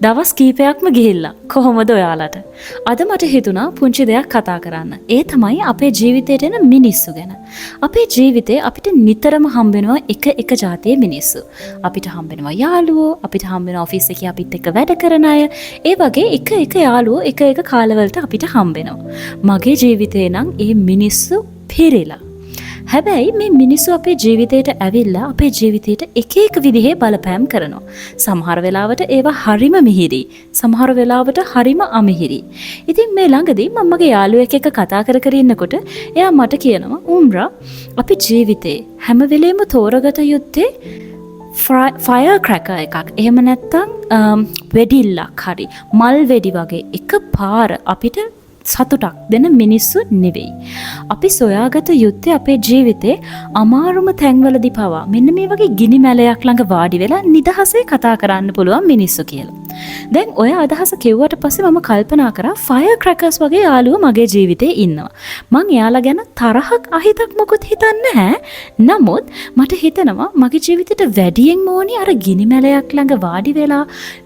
දවස් කීපයක්ම ගිහිල්ලා කොහොමද ඔයාලට? අද මට හිතුණා පුංචි දෙයක් කතා කරන්න. ඒ තමයි අපේ ජීවිතේට එන මිනිස්සු ගැන. අපේ ජීවිතේ අපිට නිතරම හම්බෙනවා එක જાතියේ මිනිස්සු. අපිට හම්බෙනවා යාළුවෝ, අපිට හම්බෙනවා ඔෆිස් එකේ අපිත් එක්ක වැඩ කරන අය. ඒ වගේ එක යාළුවෝ එක කාලවලට අපිට හම්බෙනවා. මගේ ජීවිතේ නම් මේ මිනිස්සු පිරීලා. හැබැයි මේ මිනිස්සු අපේ ජීවිතයට ඇවිල්ලා අපේ ජීවිතයට එක විදිහේ බලපෑම් කරනවා. සමහර වෙලාවට ඒවා හරිම මිහිරි. සමහර වෙලාවට හරිම අමිහිරි. ඉතින් මේ ළඟදී මම මගේ යාළුවෙක් එක්ක කතා කර ඉන්නකොට එයා මට කියනවා උම්රා අපි ජීවිතේ හැම වෙලේම තෝරගත යුත්තේ ෆයර් ක්‍රැකර් එකක්. එහෙම නැත්නම් වෙඩිල්ලක් හරි මල් වෙඩි වගේ එක පාර අපිට සතුටක් දෙන මිනිස්සු නෙවෙයි. අපි සොයාගත යුත්තේ අපේ ජීවිතේ අමාරුම තැන්වලදී පවා මෙන්න මේ වගේ ගිනි මැලයක් ළඟ වාඩි වෙලා නිදහසේ කතා කරන්න පුළුවන් මිනිස්සු කියලා. දැන් ඔය අදහස කිව්වට පස්සේ මම කල්පනා කරා ෆයර් ක්‍රැකර්ස් වගේ යාළුවෝ මගේ ජීවිතේ ඉන්නවා. මං එයාලා ගැන තරහක් අහිතක් මොකුත් හිතන්නේ නැහැ. නමුත් මට හිතෙනවා මගේ ජීවිතේට වැඩියෙන් ඕනි අර ගිනි මැලයක් ළඟ වාඩි වෙලා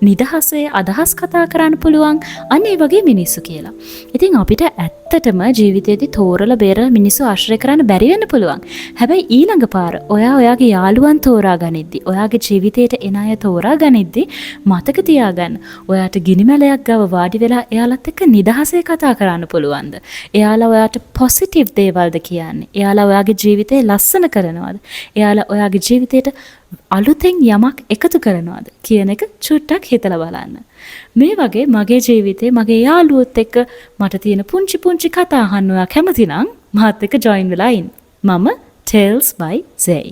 නිදහසේ අදහස් කතා කරන්න පුළුවන් අනේ වගේ මිනිස්සු කියලා. ඉතින් අපිට ඇත්තටම ජීවිතේදී තෝරලා බේරලා මිනිස්සු ආශ්‍රය කරන්න බැරි වෙන්න පුළුවන්. හැබැයි ඊළඟ පාර ඔයාගේ යාළුවන් තෝරා ගනිද්දි, ඔයාගේ ජීවිතේට එන අය තෝරා ගනිද්දි මතක තියාගන්න. ඔයාට ගිනිමැලයක් ගාව වාඩි වෙලා එයාලත් එක්ක නිදහසේ කතා කරන්න පුළුවන්ද? එයාලා ඔයාට පොසිටිව් දේවල්ද කියන්නේ? එයාලා ඔයාගේ ජීවිතේ ලස්සන කරනවද? එයාලා ඔයාගේ ජීවිතේට අලුතෙන් යමක් එකතු කරනවද කියන එක චුට්ටක් හිතලා බලන්න. මේ වගේ මගේ ජීවිතේ මගේ යාළුවොත් එක්ක මට තියෙන පුංචි කතා අහන්න ඔයා කැමති නම් මාත් එක්ක ජොයින් වෙලා ඉන්න. මම Tales by Zay.